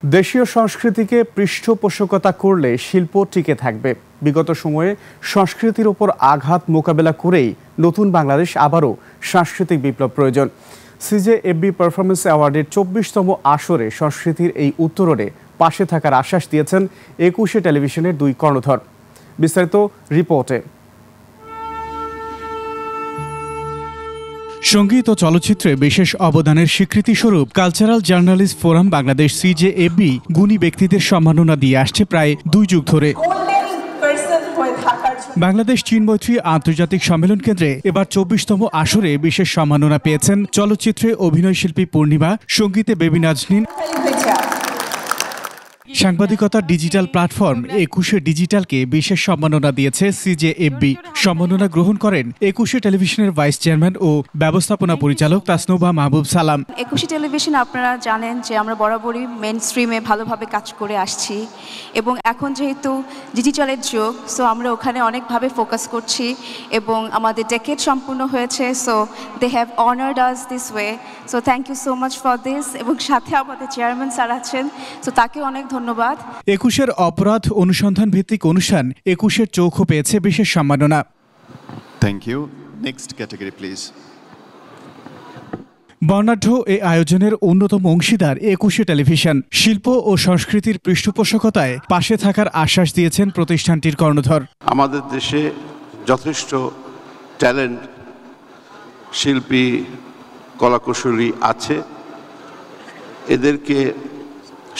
দেশীয় সংস্কৃতিকে পৃষ্ঠপোষকতা করলে শিল্প টিকে থাকবে। বিগত সময়ে সংস্কৃতির ওপর আঘাত মোকাবেলা করেই নতুন বাংলাদেশ আবারও সাংস্কৃতিক বিপ্লব প্রয়োজন। সিজেএফবি পারফরমেন্স অ্যাওয়ার্ডের ২৪তম আসরে সংস্কৃতির এই উত্তরণে পাশে থাকার আশ্বাস দিয়েছেন ২১শে টেলিভিশনের দুই কর্ণধার। বিস্তারিত রিপোর্টে। সঙ্গীত ও চলচ্চিত্রে বিশেষ অবদানের স্বীকৃতিস্বরূপ cultural journalist forum Bangladesh CJFB গুণী ব্যক্তিদের সম্মাননা দিয়ে আসছে প্রায় ২ যুগ ধরে। বাংলাদেশ চীন মৈত্রী আন্তর্জাতিক সম্মেলন কেন্দ্রে এবার ২৪তম আসরে বিশেষ সম্মাননা পেয়েছেন চলচ্চিত্রে অভিনয়শিল্পী পূর্ণিমা, সঙ্গীতে বেবি নাজনীন, সাংবাদিকতার ডিজিটাল প্ল্যাটফর্ম ২১শে ডিজিটালকে বিশেষ সম্মাননা দিয়েছে সিজেএফবি। সম্মাননা গ্রহণ করেন ২১শে টেলিভিশনের ভাইস চেয়ারম্যান ও ব্যবস্থাপনা পরিচালক তাসনুভা মাহবুব সালাম। ২১শে টেলিভিশন আপনারা জানেন যে আমরা বরাবরই মেইন স্ট্রিমে ভালোভাবে কাজ করে আসছি এবং এখন যেহেতু ডিজিটালের যুগ, সো আমরা ওখানে অনেকভাবে ফোকাস করছি এবং আমাদের ডেকেড সম্পূর্ণ হয়েছে। So they have honoured us this way, so thank you so much for this. এবং সাথে আমাদের চেয়ারম্যান স্যার আছেন, সো তাকে অনেক ধন্যবাদ। ২১শে অপরাধ অনুসন্ধান ভিত্তিক অনুষ্ঠান ২১শে চৌখো পেয়েছে বিশেষ সম্মাননা। Thank you. Next category please. বর্ণাঢ্য এই আয়োজনের অন্যতম অংশীদার ২১শে টেলিভিশন। শিল্প ও সংস্কৃতির পৃষ্ঠপোষকতায় পাশে থাকার আশ্বাস দিয়েছেন প্রতিষ্ঠানটির কর্ণধার। আমাদের দেশে যথেষ্ট ট্যালেন্ট, শিল্পী, কলাকুশলী আছে, এদেরকে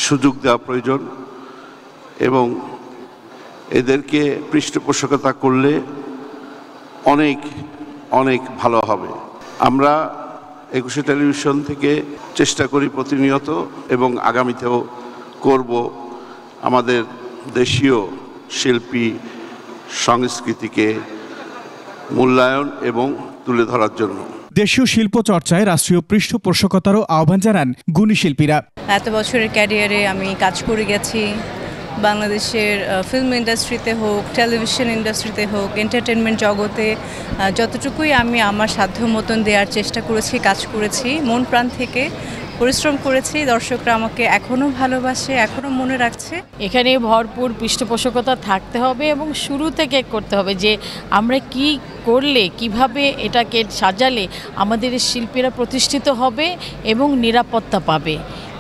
সুযোগ দেওয়া প্রয়োজন এবং এদেরকে পৃষ্ঠপোষকতা করলে অনেক অনেক ভালো হবে। আমরা ২১শে টেলিভিশন থেকে চেষ্টা করি প্রতিনিয়ত এবং আগামীতেও করব আমাদের দেশীয় শিল্পী সংস্কৃতিকে মূল্যায়ন এবং তুলে ধরার জন্য। দেশীয় শিল্প চর্চায় রাষ্ট্রীয় পৃষ্ঠপোষকতারও আহ্বান জানান গুণী শিল্পীরা। এত বছরের ক্যারিয়ারে আমি কাজ করে গেছি বাংলাদেশের ফিল্ম ইন্ডাস্ট্রিতে হোক, টেলিভিশন ইন্ডাস্ট্রিতে হোক, এন্টারটেনমেন্ট জগতে যতটুকুই আমি আমার সাধ্য মতন দেওয়ার চেষ্টা করেছি, কাজ করেছি, মন প্রাণ থেকে পরিশ্রম করেছি। দর্শকরা আমাকে এখনও ভালোবাসে, এখনও মনে রাখছে। এখানে ভরপুর পৃষ্ঠপোষকতা থাকতে হবে এবং শুরু থেকে করতে হবে যে আমরা কি করলে, কিভাবে এটাকে সাজালে আমাদের শিল্পীরা প্রতিষ্ঠিত হবে এবং নিরাপত্তা পাবে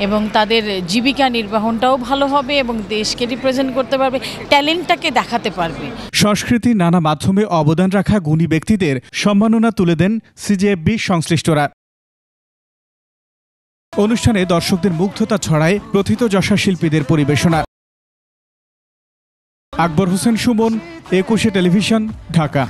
এবং তাদের জীবিকা নির্বাহনটাও ভালো হবে এবং দেশকে রিপ্রেজেন্ট করতে পারবে, ট্যালেন্টটাকে দেখাতে পারবে। সংস্কৃতির নানা মাধ্যমে অবদান রাখা গুণী ব্যক্তিদের সম্মাননা তুলে দেন সিজেএফবি সংশ্লিষ্টরা। অনুষ্ঠানে দর্শকদের মুগ্ধতা ছড়ায় প্রথিতযশা শিল্পীদের পরিবেশনা। আকবর হোসেন সুমন, ২১শে টেলিভিশন, ঢাকা।